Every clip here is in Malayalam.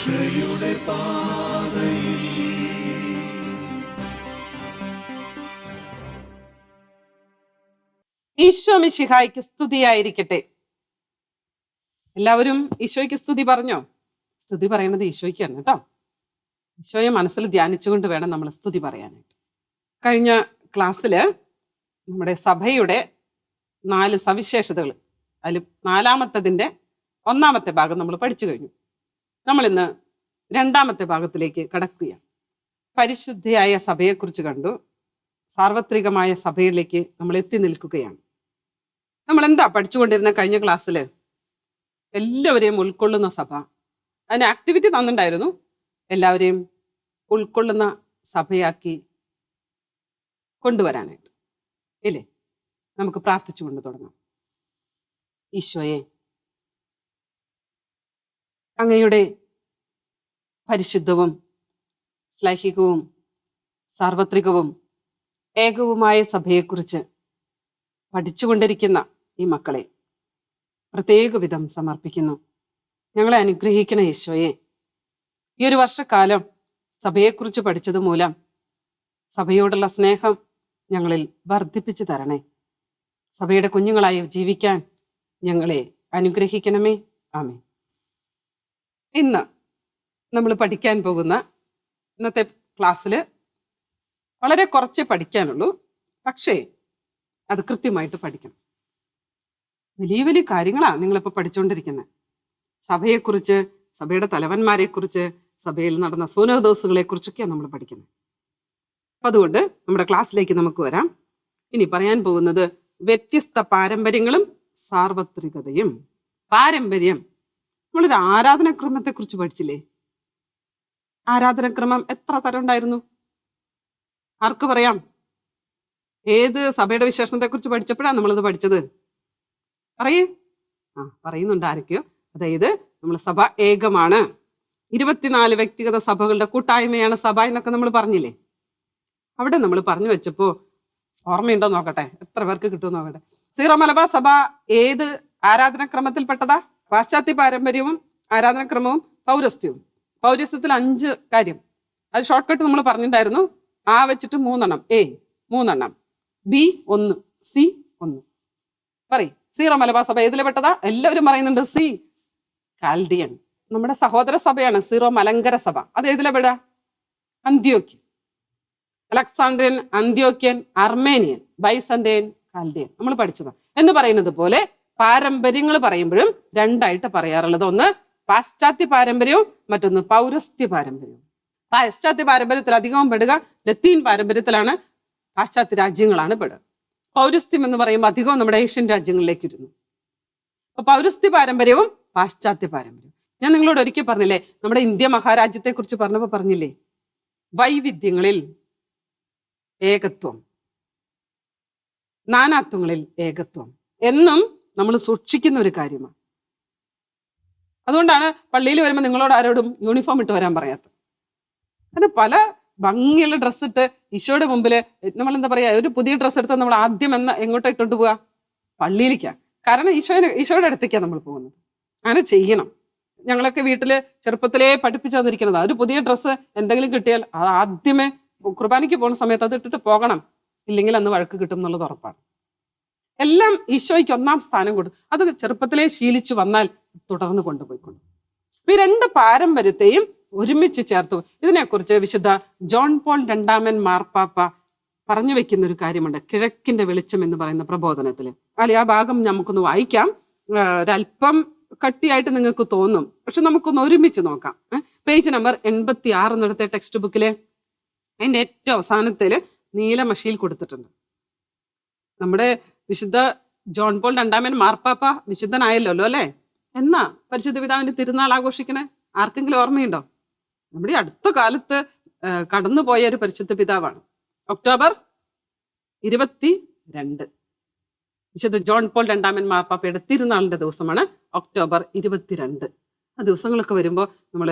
രക്ഷയുടെ പാതയിൽ. ഈശോ മിശിഹായ്ക്ക് സ്തുതിയായിരിക്കട്ടെ. എല്ലാവരും ഈശോയ്ക്ക് സ്തുതി പറഞ്ഞോ? സ്തുതി പറയുന്നത് ഈശോയ്ക്കാണ് കേട്ടോ. ഈശോയെ മനസ്സിൽ ധ്യാനിച്ചുകൊണ്ട് വേണം നമ്മൾ സ്തുതി പറയാനായിട്ട്. കഴിഞ്ഞ ക്ലാസ്സിൽ നമ്മുടെ സഭയുടെ 4 സവിശേഷതകൾ, അതിൽ 4-ാമത്തതിൻ്റെ 1-ാമത്തെ ഭാഗം നമ്മൾ പഠിച്ചു കഴിഞ്ഞു. നമ്മളിന്ന് 2-ാമത്തെ ഭാഗത്തിലേക്ക് കടക്കുകയാണ്. പരിശുദ്ധയായ സഭയെക്കുറിച്ച് കണ്ടു. സാർവത്രികമായ സഭയിലേക്ക് നമ്മൾ എത്തി നിൽക്കുകയാണ്. നമ്മൾ എന്താ പഠിച്ചുകൊണ്ടിരുന്ന കഴിഞ്ഞ ക്ലാസ്സിൽ? എല്ലാവരെയും ഉൾക്കൊള്ളുന്ന സഭ. അതിന് ആക്ടിവിറ്റി തന്നിട്ടുണ്ടായിരുന്നു. എല്ലാവരെയും ഉൾക്കൊള്ളുന്ന സഭയാക്കി കൊണ്ടുവരാനായിട്ട് ഇല്ലേ? നമുക്ക് പ്രാർത്ഥിച്ചുകൊണ്ട് തുടങ്ങാം. ഈശോയെ, അങ്ങയുടെ പരിശുദ്ധവും ശ്ലൈഹികവും സാർവത്രികവും ഏകവുമായ സഭയെക്കുറിച്ച് പഠിച്ചുകൊണ്ടിരിക്കുന്ന ഈ മക്കളെ പ്രത്യേക വിധം സമർപ്പിക്കുന്നു. ഞങ്ങളെ അനുഗ്രഹിക്കണ ഈശോയെ. ഈ ഒരു വർഷക്കാലം സഭയെക്കുറിച്ച് പഠിച്ചത് മൂലം സഭയോടുള്ള സ്നേഹം ഞങ്ങളിൽ വർദ്ധിപ്പിച്ചു തരണേ. സഭയുടെ കുഞ്ഞുങ്ങളായി ജീവിക്കാൻ ഞങ്ങളെ അനുഗ്രഹിക്കണമേ. ആമേൻ. ഇന്ന് നമ്മൾ പഠിക്കാൻ പോകുന്ന ഇന്നത്തെ ക്ലാസ്സിൽ വളരെ കുറച്ചേ പഠിക്കാനുള്ളൂ. പക്ഷേ അത് കൃത്യമായിട്ട് പഠിക്കണം. വലിയ വലിയ കാര്യങ്ങളാണ് നിങ്ങളിപ്പോൾ പഠിച്ചുകൊണ്ടിരിക്കുന്നത്. സഭയെക്കുറിച്ച്, സഭയുടെ തലവന്മാരെക്കുറിച്ച്, സഭയിൽ നടന്ന സൂനോദോസുകളെ കുറിച്ചൊക്കെയാണ് നമ്മൾ പഠിക്കുന്നത്. അപ്പം അതുകൊണ്ട് നമ്മുടെ ക്ലാസ്സിലേക്ക് നമുക്ക് വരാം. ഇനി പറയാൻ പോകുന്നത് വ്യത്യസ്ത പാരമ്പര്യങ്ങളും സാർവത്രികതയും. പാരമ്പര്യം, നമ്മളൊരു ആരാധനാക്രമത്തെക്കുറിച്ച് പഠിച്ചില്ലേ? ആരാധനാക്രമം എത്ര തരം ഉണ്ടായിരുന്നു? ആർക്ക് പറയാം? ഏത് സഭയുടെ വിശേഷണത്തെക്കുറിച്ച് പഠിച്ചപ്പോഴാണ് നമ്മളിത് പഠിച്ചത്? പറയേ. പറയുന്നുണ്ട് ആരൊക്കെയോ. അതായത് നമ്മൾ സഭ ഏകമാണ്, 24 വ്യക്തിഗത സഭകളുടെ കൂട്ടായ്മയാണ് സഭ എന്നൊക്കെ നമ്മൾ പറഞ്ഞില്ലേ? അവിടെ നമ്മൾ പറഞ്ഞു വെച്ചപ്പോ ഓർമ്മയുണ്ടോ നോക്കട്ടെ, എത്ര പേർക്ക് കിട്ടുമെന്ന് നോക്കട്ടെ. സീറോ മലബാർ സഭ ഏത് ആരാധനാക്രമത്തിൽപ്പെട്ടതാ? പാശ്ചാത്യ പാരമ്പര്യവും ആരാധനാക്രമവും പൗരസ്ത്യവും. പൗരസ്ത്യത്തിൽ 5 കാര്യം. അത് ഷോർട്ട് കട്ട് നമ്മൾ പറഞ്ഞിട്ടുണ്ടായിരുന്നു. ആ വെച്ചിട്ട് 3 എണ്ണം, A 3 എണ്ണം, B 1, C 1. പറയും. സീറോ മലബാർ സഭ ഏതിലെ പെട്ടതാ? എല്ലാവരും പറയുന്നുണ്ട് സി, കാൽഡിയൻ. നമ്മുടെ സഹോദര സഭയാണ് സീറോ മലങ്കര സഭ. അത് ഏതിലെ പെടുക? അന്ത്യോക്യൻ, അലക്സാണ്ട്രിയൻ, അന്ത്യോക്യൻ, അർമേനിയൻ, ബൈസന്റൈൻ, കാൽഡിയൻ. നമ്മൾ പഠിച്ചതാ. എന്ന് പറയുന്നത് പോലെ പാരമ്പര്യങ്ങൾ പറയുമ്പോഴും 2ആയിട്ട് പറയാറുള്ളത്. ഒന്ന് പാശ്ചാത്യ പാരമ്പര്യവും മറ്റൊന്ന് പൗരസ്ത്യ പാരമ്പര്യവും. പാശ്ചാത്യ പാരമ്പര്യത്തിൽ അധികവും പെടുക ലത്തീൻ പാരമ്പര്യത്തിലാണ്. പാശ്ചാത്യ രാജ്യങ്ങളാണ് പെടുക. പൗരസ്ത്യം എന്ന് പറയുമ്പോൾ അധികവും നമ്മുടെ ഏഷ്യൻ രാജ്യങ്ങളിലേക്ക് ഇരുന്നു. അപ്പൊ പൗരസ്ത്യ പാരമ്പര്യവും പാശ്ചാത്യ പാരമ്പര്യവും. ഞാൻ നിങ്ങളോട് ഒരിക്കൽ പറഞ്ഞില്ലേ, നമ്മുടെ ഇന്ത്യ മഹാരാജ്യത്തെ കുറിച്ച് പറഞ്ഞപ്പോൾ പറഞ്ഞില്ലേ, വൈവിധ്യങ്ങളിൽ ഏകത്വം, നാനാത്വങ്ങളിൽ ഏകത്വം എന്നും നമ്മൾ സൂക്ഷിക്കുന്ന ഒരു കാര്യമാണ്. അതുകൊണ്ടാണ് പള്ളിയിൽ വരുമ്പോൾ നിങ്ങളോട് ആരോടും യൂണിഫോം ഇട്ട് വരാൻ പറയാത്തത്. കാരണം പല ഭംഗിയുള്ള ഡ്രസ്സ് ഇട്ട് ഈശോയുടെ മുമ്പിൽ നമ്മൾ എന്താ പറയാ, ഒരു പുതിയ ഡ്രസ്സ് എടുത്താൽ നമ്മൾ ആദ്യം എങ്ങോട്ടാ ഇട്ടോണ്ട് പോവുക? പള്ളിയിലേക്കാണ്. കാരണം ഈശോയുടെ അടുത്തേക്കാണ് നമ്മൾ പോകുന്നത്. അങ്ങനെ ചെയ്യണം. ഞങ്ങളൊക്കെ വീട്ടില് ചെറുപ്പത്തിലേ പഠിപ്പിച്ചു തന്നിരിക്കുന്നതാണ്. ഒരു പുതിയ ഡ്രസ്സ് എന്തെങ്കിലും കിട്ടിയാൽ അത് ആദ്യമേ കുർബാനയ്ക്ക് പോകുന്ന സമയത്ത് അത് ഇട്ടിട്ട് പോകണം, ഇല്ലെങ്കിൽ അന്ന് വഴക്ക് കിട്ടും എന്നുള്ളത് ഉറപ്പാണ്. എല്ലാം ഈശോയ്ക്ക് 1-ാം സ്ഥാനം കൊടുത്തു. അത് ചെറുപ്പത്തിലേ ശീലിച്ചു വന്നാൽ തുടർന്ന് കൊണ്ടുപോയിക്കൊണ്ടു. ഈ 2 പാരമ്പര്യത്തെയും ഒരുമിച്ച് ചേർത്തു. ഇതിനെക്കുറിച്ച് വിശുദ്ധ ജോൺ പോൾ 2-ാമൻ മാർപ്പാപ്പ പറഞ്ഞു വെക്കുന്ന ഒരു കാര്യമുണ്ട്, കിഴക്കിന്റെ വെളിച്ചം എന്ന് പറയുന്ന പ്രബോധനത്തില്. അല്ലെ, ആ ഭാഗം നമുക്കൊന്ന് വായിക്കാം. ഒരല്പം കട്ടിയായിട്ട് നിങ്ങൾക്ക് തോന്നും, പക്ഷെ നമുക്കൊന്ന് ഒരുമിച്ച് നോക്കാം. പേജ് നമ്പർ 86 എന്നിടത്തെ ടെക്സ്റ്റ് ബുക്കിലെ അതിന്റെ ഏറ്റവും അവസാനത്തില് നീല മഷിയിൽ കൊടുത്തിട്ടുണ്ട്. നമ്മുടെ വിശുദ്ധ ജോൺ പോൾ 2-ാമൻ മാർപ്പാപ്പ വിശുദ്ധനായല്ലോ അല്ലെ? എന്നാ പരിശുദ്ധ പിതാവിന്റെ തിരുനാൾ ആഘോഷിക്കണേ? ആർക്കെങ്കിലും ഓർമ്മയുണ്ടോ? നമ്മുടെ അടുത്ത കാലത്ത് കടന്നുപോയ ഒരു പരിശുദ്ധ പിതാവാണ്. ഒക്ടോബർ 22 വിശുദ്ധ ജോൺ പോൾ 2-ാമൻ മാർപ്പാപ്പയുടെ തിരുനാളിന്റെ ദിവസമാണ് ഒക്ടോബർ 22. ആ ദിവസങ്ങളൊക്കെ വരുമ്പോൾ നമ്മൾ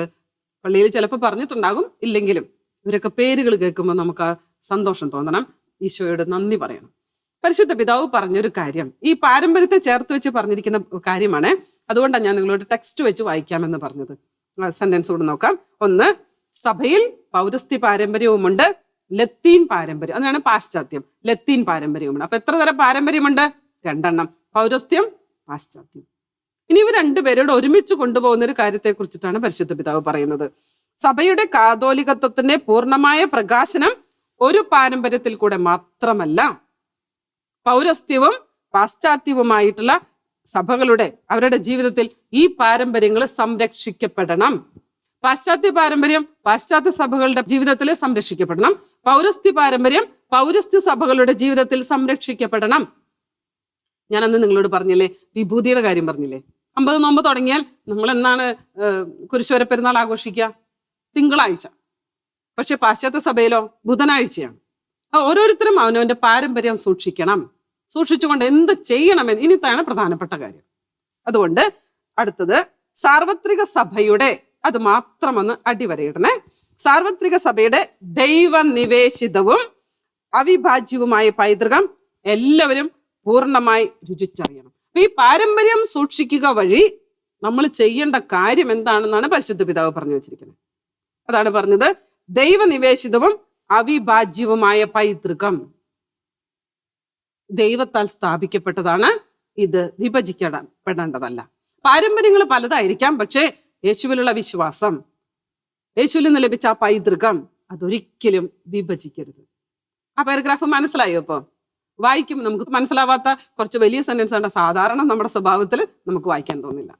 പള്ളിയിൽ ചിലപ്പോൾ പറഞ്ഞിട്ടുണ്ടാകും, ഇല്ലെങ്കിലും ഇവരൊക്കെ പേരുകൾ കേൾക്കുമ്പോൾ നമുക്ക് സന്തോഷം തോന്നണം, ഈശോയോട് നന്ദി പറയണം. പരിശുദ്ധ പിതാവ് പറഞ്ഞൊരു കാര്യം ഈ പാരമ്പര്യത്തെ ചേർത്ത് വെച്ച് പറഞ്ഞിരിക്കുന്ന കാര്യമാണ്. അതുകൊണ്ടാണ് ഞാൻ നിങ്ങളോട് ടെക്സ്റ്റ് വെച്ച് വായിക്കാമെന്ന് പറഞ്ഞത്. സെന്റൻസ് കൂടെ നോക്കാം. ഒന്ന്, സഭയിൽ പൗരസ്ത്യ പാരമ്പര്യവുമുണ്ട്, ലത്തീൻ പാരമ്പര്യം, അതാണ് പാശ്ചാത്യം. ലത്തീൻ പാരമ്പര്യവുമുണ്ട്. അപ്പൊ എത്ര തരം പാരമ്പര്യമുണ്ട്? 2 പൗരസ്ത്യം, പാശ്ചാത്യം. ഇനി ഇവർ രണ്ടുപേരോട് ഒരുമിച്ച് കൊണ്ടുപോകുന്ന ഒരു കാര്യത്തെ കുറിച്ചിട്ടാണ് പരിശുദ്ധ പിതാവ് പറയുന്നത്. സഭയുടെ കാതോലികത്വത്തിന്റെ പൂർണ്ണമായ പ്രകാശനം ഒരു പാരമ്പര്യത്തിൽ കൂടെ മാത്രമല്ല, പൗരസ്ത്യവും പാശ്ചാത്യവുമായിട്ടുള്ള സഭകളുടെ അവരുടെ ജീവിതത്തിൽ ഈ പാരമ്പര്യങ്ങൾ സംരക്ഷിക്കപ്പെടണം. പാശ്ചാത്യ പാരമ്പര്യം പാശ്ചാത്യ സഭകളുടെ ജീവിതത്തിൽ സംരക്ഷിക്കപ്പെടണം. പൗരസ്ത്യ പാരമ്പര്യം പൗരസ്ത്യ സഭകളുടെ ജീവിതത്തിൽ സംരക്ഷിക്കപ്പെടണം. ഞാൻ അന്ന് നിങ്ങളോട് പറഞ്ഞില്ലേ, വിഭൂതിയുടെ കാര്യം പറഞ്ഞില്ലേ? 50 നോമ്പ് തുടങ്ങിയാൽ നമ്മൾ എന്നാണ് കുരിശുവര പെരുന്നാൾ ആഘോഷിക്കുക? തിങ്കളാഴ്ച. പക്ഷെ പാശ്ചാത്യ സഭയിലോ ബുധനാഴ്ചയാണ്. ഓരോരുത്തരും അവനവന്റെ പാരമ്പര്യം സൂക്ഷിക്കണം. സൂക്ഷിച്ചുകൊണ്ട് എന്ത് ചെയ്യണമെന്ന് ഇനിത്താണ് പ്രധാനപ്പെട്ട കാര്യം. അതുകൊണ്ട് അടുത്തത്, സാർവത്രിക സഭയുടെ, അത് മാത്രമൊന്ന് അടിവരയിടണേ, സാർവത്രിക സഭയുടെ ദൈവനിവേശിതവും അവിഭാജ്യവുമായ പൈതൃകം എല്ലാവരും പൂർണ്ണമായി രുചിച്ചറിയണം. അപ്പൊ ഈ പാരമ്പര്യം സൂക്ഷിക്കുക വഴി നമ്മൾ ചെയ്യേണ്ട കാര്യം എന്താണെന്നാണ് പരിശുദ്ധ പിതാവ് പറഞ്ഞു വെച്ചിരിക്കുന്നത്. അതാണ് പറഞ്ഞത്, ദൈവനിവേശിതവും അവിഭാജ്യവുമായ പൈതൃകം ദൈവത്താൽ സ്ഥാപിക്കപ്പെട്ടതാണ്. ഇത് വിഭജിക്കപ്പെടേണ്ടതല്ല. പാരമ്പര്യങ്ങൾ പലതായിരിക്കാം, പക്ഷേ യേശുവിലുള്ള വിശ്വാസം, യേശുവിൽ നിന്ന് ലഭിച്ച ആ പൈതൃകം, അതൊരിക്കലും വിഭജിക്കരുത്. ആ പാരഗ്രാഫ് മനസ്സിലായോ? ഇപ്പൊ വായിക്കും നമുക്ക് മനസ്സിലാവാത്ത കുറച്ച് വലിയ സെന്റൻസ് ആണ് സാധാരണ നമ്മുടെ സ്വഭാവത്തിൽ നമുക്ക് വായിക്കാൻ തോന്നില്ല.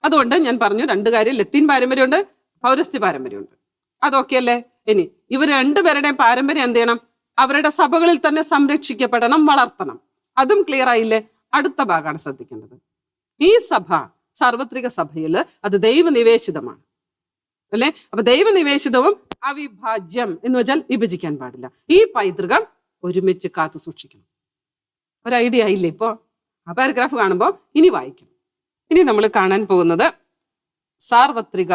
അതുകൊണ്ട് ഞാൻ പറഞ്ഞു 2 കാര്യം, ലത്തീൻ പാരമ്പര്യമുണ്ട്, പൗരസ്ത്യ പാരമ്പര്യമുണ്ട്. അതൊക്കെ അല്ലേ? ഇനി ഇവർ രണ്ടുപേരുടെയും പാരമ്പര്യം എന്ത് ചെയ്യണം? അവരുടെ സഭകളിൽ തന്നെ സംരക്ഷിക്കപ്പെടണം, വളർത്തണം. അതും ക്ലിയർ ആയില്ലേ? അടുത്ത ഭാഗമാണ് ശ്രദ്ധിക്കേണ്ടത്. ഈ സഭ, സാർവത്രിക സഭയിൽ അത് ദൈവനിവേശിതമാണ് അല്ലെ? അപ്പൊ ദൈവനിവേശിതവും അവിഭാജ്യം എന്ന് വെച്ചാൽ വിഭജിക്കാൻ പാടില്ല. ഈ പൈതൃകം ഒരുമിച്ച് കാത്തു സൂക്ഷിക്കണം. ഒരു ഐഡിയ ആയില്ലേ ഇപ്പോ? ആ പാരഗ്രാഫ് കാണുമ്പോൾ ഇനി വായിക്കണം. ഇനി നമ്മൾ കാണാൻ പോകുന്നത് സാർവത്രിക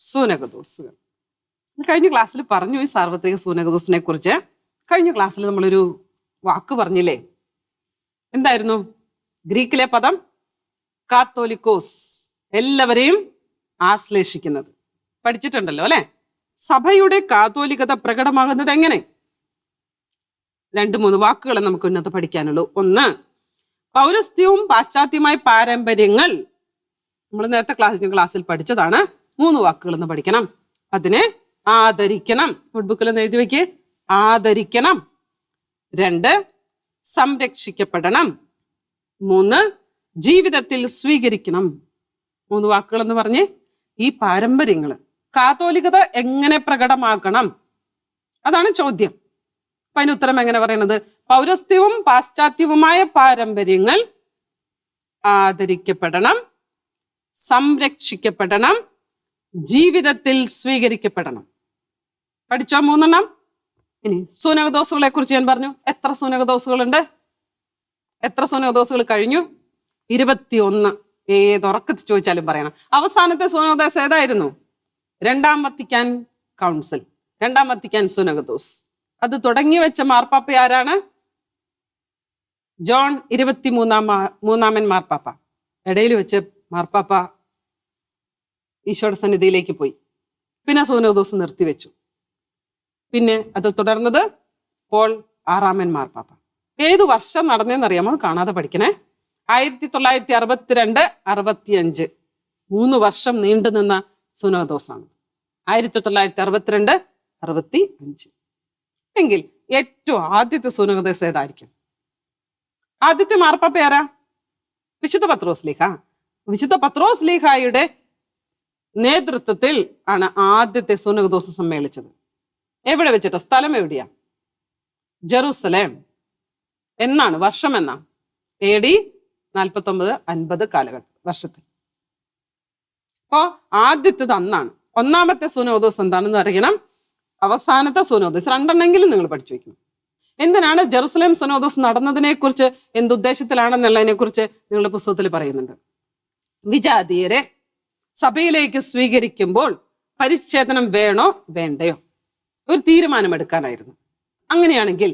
സൂനകദോസുകൾ. കഴിഞ്ഞ ക്ലാസ്സിൽ പറഞ്ഞു ഈ സാർവത്രിക സൂനകദോസിനെ കുറിച്ച്. കഴിഞ്ഞ ക്ലാസ്സിൽ നമ്മളൊരു വാക്ക് പറഞ്ഞില്ലേ? എന്തായിരുന്നു? ഗ്രീക്കിലെ പദം കാത്തോലിക്കോസ്, എല്ലാവരെയും ആശ്ലേഷിക്കുന്നത്. പഠിച്ചിട്ടുണ്ടല്ലോ അല്ലെ? സഭയുടെ കാതോലികത പ്രകടമാകുന്നത് എങ്ങനെ? 2-3 വാക്കുകൾ നമുക്ക് ഇന്നത്തെ പഠിക്കാനുള്ളൂ. ഒന്ന്, പൗരസ്ത്യവും പാശ്ചാത്യവുമായ പാരമ്പര്യങ്ങൾ. നമ്മൾ നേരത്തെ ക്ലാസ്സിൽ പഠിച്ചതാണ്. 3 വാക്കുകൾ ഒന്ന് പഠിക്കണം. അതിനെ ആദരിക്കണം. നോട്ട്ബുക്കിൽ ഒന്ന് എഴുതി വെക്ക്. ആദരിക്കണം. 2, സംരക്ഷിക്കപ്പെടണം. 3, ജീവിതത്തിൽ സ്വീകരിക്കണം. 3 വാക്കുകൾ എന്ന് പറഞ്ഞ് ഈ പാരമ്പര്യങ്ങൾ, കാതോലികത എങ്ങനെ പ്രകടമാക്കണം? അതാണ് ചോദ്യം. അപ്പൊ അതിന് ഉത്തരം എങ്ങനെ പറയണത്? പൗരസ്ത്യവും പാശ്ചാത്യവുമായ പാരമ്പര്യങ്ങൾ ആദരിക്കപ്പെടണം, സംരക്ഷിക്കപ്പെടണം, ജീവിതത്തിൽ സ്വീകരിക്കപ്പെടണം. പഠിച്ചോ 3 ഇനി സൂനകദോസുകളെ കുറിച്ച് ഞാൻ പറഞ്ഞു. എത്ര സൂനകദോസുകളുണ്ട്? എത്ര സൂനകദോസുകൾ കഴിഞ്ഞു? 21. ഏതൊറക്കത്തിൽ ചോദിച്ചാലും പറയണം. അവസാനത്തെ സൂനകദോസ് ഏതായിരുന്നു? 2-ാം വത്തിക്കാൻ കൗൺസിൽ, 2-ാം വത്തിക്കാൻ സൂനകദോസ്. അത് തുടങ്ങി വെച്ച മാർപ്പാപ്പ ആരാണ്? ജോൺ 23-ാമൻ മാർപ്പാപ്പ. ഇടയിൽ വെച്ച് മാർപ്പാപ്പ ഈശോയുടെ സന്നിധിയിലേക്ക് പോയി. പിന്നെ സൂനകദോസ് നിർത്തിവെച്ചു. പിന്നെ അത് തുടർന്നത് പോൾ 6-ാമൻ മാർപ്പാപ്പ. ഏതു വർഷം നടന്നതെന്നറിയാമോ? കാണാതെ പഠിക്കണേ. 1962-65 3 വർഷം നീണ്ടുനിന്ന സൂനകദോസാണ്. 1962-65 എങ്കിൽ ഏറ്റവും ആദ്യത്തെ സൂനകദോസ് ഏതായിരിക്കും? ആദ്യത്തെ മാർപ്പാപ്പ ആരാ? വിശുദ്ധ പത്രോസ് ലീഹ. വിശുദ്ധ പത്രോസ് ലീഹായുടെ നേതൃത്വത്തിൽ ആണ് ആദ്യത്തെ സൂനകദോസ് സമ്മേളിച്ചത്. എവിടെ വെച്ചിട്ട്? സ്ഥലം എവിടെയാ? ജെറൂസലേം. എന്നാണ്? വർഷം എന്നാ? AD 49-50 കാലഘട്ടം വർഷത്തിൽ. അപ്പോ ആദ്യത്തേത് അന്നാണ്. 1-ാമത്തെ സൂനകദോസ് എന്താണെന്ന് അറിയണം. അവസാനത്തെ സൂനകദോസ് 2 നിങ്ങൾ പഠിച്ചു വെക്കണം. എന്തിനാണ് ജെറുസലേം സൂനകദോസ് നടന്നതിനെ കുറിച്ച്, എന്തുദ്ദേശത്തിലാണെന്നുള്ളതിനെ കുറിച്ച് നിങ്ങളുടെ പുസ്തകത്തിൽ പറയുന്നുണ്ട്. വിജാതീയരെ സഭയിലേക്ക് സ്വീകരിക്കുമ്പോൾ പരിച്ഛേദനം വേണോ വേണ്ടയോ ഒരു തീരുമാനമെടുക്കാനായിരുന്നു. അങ്ങനെയാണെങ്കിൽ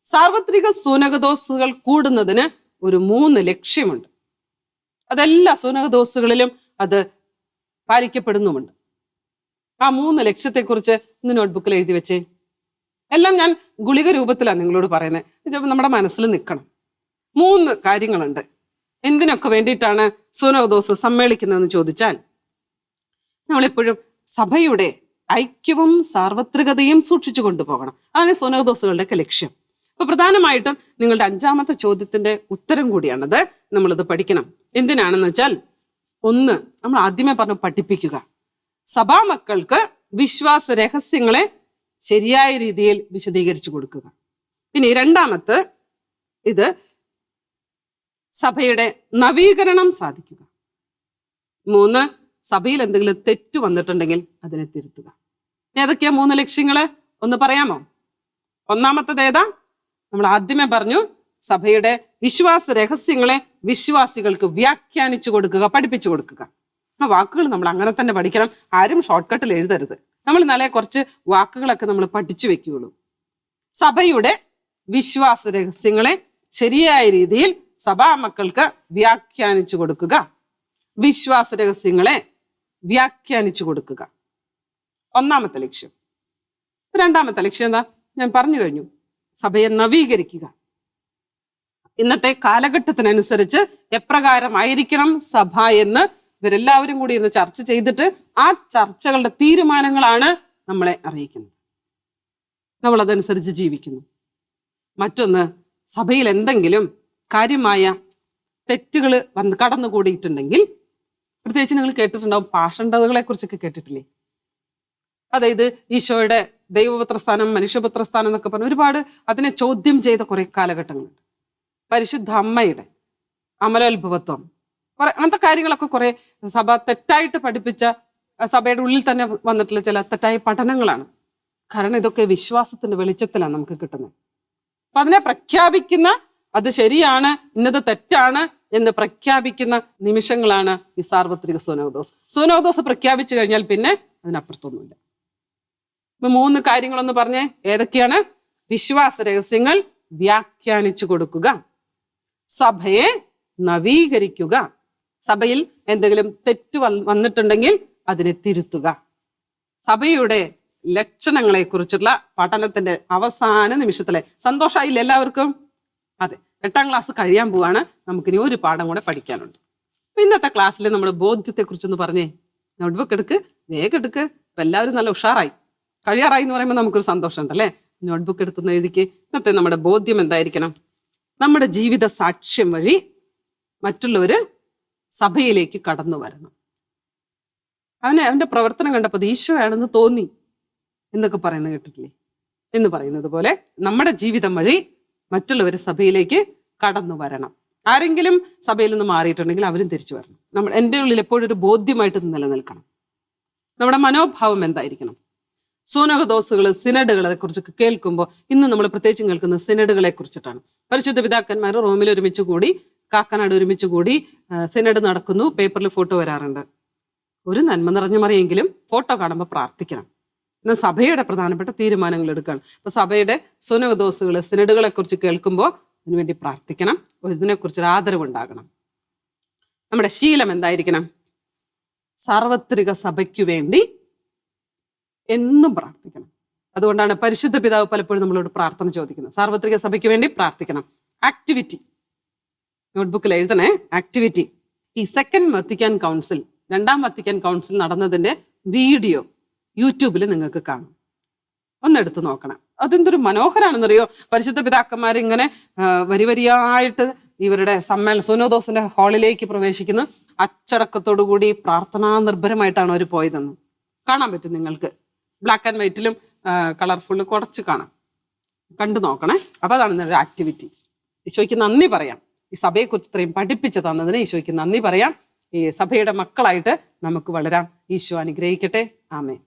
സാർവത്രിക സൂനകദോസുകൾ കൂടുന്നതിന് ഒരു 3 ലക്ഷ്യമുണ്ട്. അതെല്ലാ സൂനകദോസുകളിലും അത് പാലിക്കപ്പെടുന്നുമുണ്ട്. ആ 3 ലക്ഷ്യത്തെക്കുറിച്ച് ഇന്ന് നോട്ട്ബുക്കിൽ എഴുതി വെച്ചേ. എല്ലാം ഞാൻ ഗുളിക രൂപത്തിലാണ് നിങ്ങളോട് പറയുന്നത്. ഇത് നമ്മുടെ മനസ്സിൽ നിൽക്കണം. 3 കാര്യങ്ങളുണ്ട്. എന്തിനൊക്കെ വേണ്ടിയിട്ടാണ് സൂനോദോസ് സമ്മേളിക്കുന്നതെന്ന് ചോദിച്ചാൽ, നമ്മളെപ്പോഴും സഭയുടെ ഐക്യവും സാർവത്രികതയും സൂക്ഷിച്ചു കൊണ്ടുപോകണം. അതാണ് സൂനോദോസുകളുടെയൊക്കെ ലക്ഷ്യം. അപ്പൊ പ്രധാനമായിട്ടും നിങ്ങളുടെ 5ാമത്തെ ചോദ്യത്തിന്റെ ഉത്തരം കൂടിയാണത്. നമ്മളിത് പഠിക്കണം. എന്തിനാണെന്ന് വെച്ചാൽ, 1 നമ്മൾ ആദ്യമേ പറഞ്ഞു പഠിപ്പിക്കുക. സഭാമക്കൾക്ക് വിശ്വാസ രഹസ്യങ്ങളെ ശരിയായ രീതിയിൽ വിശദീകരിച്ചു കൊടുക്കുക. ഇനി 2ാമത്തെ ഇത് സഭയുടെ നവീകരണം സാധിക്കുക. 3 സഭയിൽ എന്തെങ്കിലും തെറ്റു വന്നിട്ടുണ്ടെങ്കിൽ അതിനെ തിരുത്തുക. ഏതൊക്കെയാ 3 ലക്ഷ്യങ്ങള് ഒന്ന് പറയാമോ? 1ാമത്തേത് ഏതാ? നമ്മൾ ആദ്യമേ പറഞ്ഞു, സഭയുടെ വിശ്വാസ രഹസ്യങ്ങളെ വിശ്വാസികൾക്ക് വ്യാഖ്യാനിച്ചു കൊടുക്കുക, പഠിപ്പിച്ചു കൊടുക്കുക. ആ വാക്കുകൾ നമ്മൾ അങ്ങനെ തന്നെ പഠിക്കണം. ആരും ഷോർട്ട് കട്ടിൽ എഴുതരുത്. നമ്മൾ നല്ല കുറച്ച് വാക്കുകളൊക്കെ നമ്മൾ പഠിച്ചു വെക്കുകയുള്ളൂ. സഭയുടെ വിശ്വാസ രഹസ്യങ്ങളെ ശരിയായ രീതിയിൽ സഭാമക്കൾക്ക് വ്യാഖ്യാനിച്ചു കൊടുക്കുക. വിശ്വാസ രഹസ്യങ്ങളെ വ്യാഖ്യാനിച്ചു കൊടുക്കുക 1ാമത്തെ ലക്ഷ്യം. 2ാമത്തെ ലക്ഷ്യം എന്താ? ഞാൻ പറഞ്ഞു കഴിഞ്ഞു, സഭയെ നവീകരിക്കുക. ഇന്നത്തെ കാലഘട്ടത്തിനനുസരിച്ച് എപ്രകാരമായിരിക്കണം സഭ എന്ന് ഇവരെല്ലാവരും കൂടി ഇരുന്ന് ചർച്ച ചെയ്തിട്ട് ആ ചർച്ചകളുടെ തീരുമാനങ്ങളാണ് നമ്മളെ അറിയിക്കുന്നത്. നമ്മൾ അതനുസരിച്ച് ജീവിക്കുന്നു. മറ്റൊന്ന്, സഭയിൽ എന്തെങ്കിലും കാര്യമായ തെറ്റുകൾ കടന്നുകൂടിയിട്ടുണ്ടെങ്കിൽ, പ്രത്യേകിച്ച് നിങ്ങൾ കേട്ടിട്ടുണ്ടാവും പാഷണ്ഡതകളെ കുറിച്ചൊക്കെ കേട്ടിട്ടില്ലേ? അതായത് ഈശോയുടെ ദൈവപുത്രസ്ഥാനം, മനുഷ്യപുത്രസ്ഥാനം എന്നൊക്കെ പറഞ്ഞ് ഒരുപാട് അതിനെ ചോദ്യം ചെയ്ത കുറെ കാലഘട്ടങ്ങളുണ്ട്. പരിശുദ്ധ അമ്മയുടെ അമലോത്ഭവത്വം, കുറെ അങ്ങനത്തെ കാര്യങ്ങളൊക്കെ കുറെ സഭ തെറ്റായിട്ട് പഠിപ്പിച്ച, സഭയുടെ ഉള്ളിൽ തന്നെ വന്നിട്ടുള്ള ചില തെറ്റായ പഠനങ്ങളാണ്. കാരണം ഇതൊക്കെ വിശ്വാസത്തിന്റെ വെളിച്ചത്തിലാണ് നമുക്ക് കിട്ടുന്നത്. അപ്പൊ അതിനെ പ്രഖ്യാപിക്കുന്ന, അത് ശരിയാണ്, ഇന്നത് തെറ്റാണ് എന്ന് പ്രഖ്യാപിക്കുന്ന നിമിഷങ്ങളാണ് ഈ സാർവത്രിക സൂനോദോസ്. സൂനോദോസ് പ്രഖ്യാപിച്ചു കഴിഞ്ഞാൽ പിന്നെ അതിനപ്പുറത്തൊന്നുമില്ല. ഇപ്പൊ 3 കാര്യങ്ങളൊന്ന് പറഞ്ഞേ. ഏതൊക്കെയാണ്? വിശ്വാസ രഹസ്യങ്ങൾ വ്യാഖ്യാനിച്ചു കൊടുക്കുക, സഭയെ നവീകരിക്കുക, സഭയിൽ എന്തെങ്കിലും തെറ്റ് വന്നിട്ടുണ്ടെങ്കിൽ അതിനെ തിരുത്തുക. സഭയുടെ ലക്ഷണങ്ങളെ കുറിച്ചുള്ള പഠനത്തിന്റെ അവസാന നിമിഷത്തിലെ സന്തോഷമായില്ല എല്ലാവർക്കും? അതെ, 8ാം ക്ലാസ് കഴിയാൻ പോവാണ്. നമുക്കിനി ഒരു പാഠം കൂടെ പഠിക്കാനുണ്ട്. ഇന്നത്തെ ക്ലാസ്സിൽ നമ്മുടെ ബോധ്യത്തെ കുറിച്ചൊന്ന് പറഞ്ഞേ. നോട്ട്ബുക്ക് എടുക്ക്, വേഗം എടുക്ക്. ഇപ്പൊ എല്ലാവരും നല്ല ഉഷാറായി, കഴിയാറായി എന്ന് പറയുമ്പോൾ നമുക്കൊരു സന്തോഷം ഉണ്ടല്ലേ. നോട്ട്ബുക്ക് എടുത്തുന്ന എഴുതിക്ക്. ഇന്നത്തെ നമ്മുടെ ബോധ്യം എന്തായിരിക്കണം? നമ്മുടെ ജീവിത സാക്ഷ്യം വഴി മറ്റുള്ളവര് സഭയിലേക്ക് കടന്നു വരണം. അവന്റെ പ്രവർത്തനം കണ്ടപ്പോൾ അത് ഈശോയാണെന്ന് തോന്നി എന്നൊക്കെ പറയുന്നത് കേട്ടിട്ടില്ലേ? എന്ന് പറയുന്നത് പോലെ നമ്മുടെ ജീവിതം വഴി മറ്റുള്ളവർ സഭയിലേക്ക് കടന്നു വരണം. ആരെങ്കിലും സഭയിൽ നിന്ന് മാറിയിട്ടുണ്ടെങ്കിൽ അവരും തിരിച്ചു വരണം. എൻ്റെ ഉള്ളിൽ എപ്പോഴും ഒരു ബോധ്യമായിട്ട് നിലനിൽക്കണം. നമ്മുടെ മനോഭാവം എന്തായിരിക്കണം? സൂനോദോസുകൾ, സിനഡുകളെ കുറിച്ചൊക്കെ കേൾക്കുമ്പോൾ ഇന്ന് നമ്മൾ പ്രത്യേകിച്ചും കേൾക്കുന്നത് സിനഡുകളെ കുറിച്ചിട്ടാണ്. പരിശുദ്ധ പിതാക്കന്മാർ റോമിൽ ഒരുമിച്ച് കൂടി, കാക്കനാട് ഒരുമിച്ച് കൂടി സിനഡ് നടക്കുന്നു. പേപ്പറിൽ ഫോട്ടോ വരാറുണ്ട്. ഒരു നന്മ നിറഞ്ഞു മറിയെങ്കിലും ഫോട്ടോ കാണുമ്പോൾ പ്രാർത്ഥിക്കണം. എന്നാൽ സഭയുടെ പ്രധാനപ്പെട്ട തീരുമാനങ്ങൾ എടുക്കണം. അപ്പൊ സഭയുടെ സൂനോദോസുകൾ, സിനഡുകളെ കുറിച്ച് കേൾക്കുമ്പോൾ അതിനുവേണ്ടി പ്രാർത്ഥിക്കണം. ഇതിനെക്കുറിച്ചൊരു ആദരവുണ്ടാകണം. നമ്മുടെ ശീലം എന്തായിരിക്കണം? സാർവത്രിക സഭയ്ക്കു വേണ്ടി എന്നും പ്രാർത്ഥിക്കണം. അതുകൊണ്ടാണ് പരിശുദ്ധ പിതാവ് പലപ്പോഴും നമ്മളോട് പ്രാർത്ഥന ചോദിക്കുന്നത്. സാർവത്രിക സഭയ്ക്ക് വേണ്ടി പ്രാർത്ഥിക്കണം. ആക്ടിവിറ്റി നോട്ട്ബുക്കിൽ എഴുതണേ. ആക്ടിവിറ്റി. ഈ സെക്കൻഡ് വത്തിക്കാൻ കൗൺസിൽ, 2ാം വത്തിക്കാൻ കൗൺസിൽ നടന്നതിന്റെ വീഡിയോ യൂട്യൂബിൽ നിങ്ങൾക്ക് കാണും. ഒന്നെടുത്ത് നോക്കണം. അതെന്തൊരു മനോഹരാണെന്നറിയോ? പരിശുദ്ധ പിതാക്കന്മാരിങ്ങനെ വരിവരിയായിട്ട് ഇവരുടെ സൂനോദോസിന്റെ ഹാളിലേക്ക് പ്രവേശിക്കുന്നു. അച്ചടക്കത്തോടുകൂടി പ്രാർത്ഥനാ നിർഭരമായിട്ടാണ് അവർ പോയതെന്ന് കാണാൻ പറ്റും നിങ്ങൾക്ക്. ബ്ലാക്ക് ആൻഡ് വൈറ്റിലും കളർഫുള്ള് കുറച്ച് കാണാം. കണ്ടു നോക്കണേ. അപ്പൊ അതാണ് ഒരു ആക്ടിവിറ്റി. ഈശോയ്ക്ക് നന്ദി പറയാം. ഈ സഭയെക്കുറിച്ച് ഇത്രയും പഠിപ്പിച്ചു തന്നതിന് ഈശോയ്ക്ക് നന്ദി പറയാം. ഈ സഭയുടെ മക്കളായിട്ട് നമുക്ക് വളരാം. ഈശോ അനുഗ്രഹിക്കട്ടെ. ആമേൻ.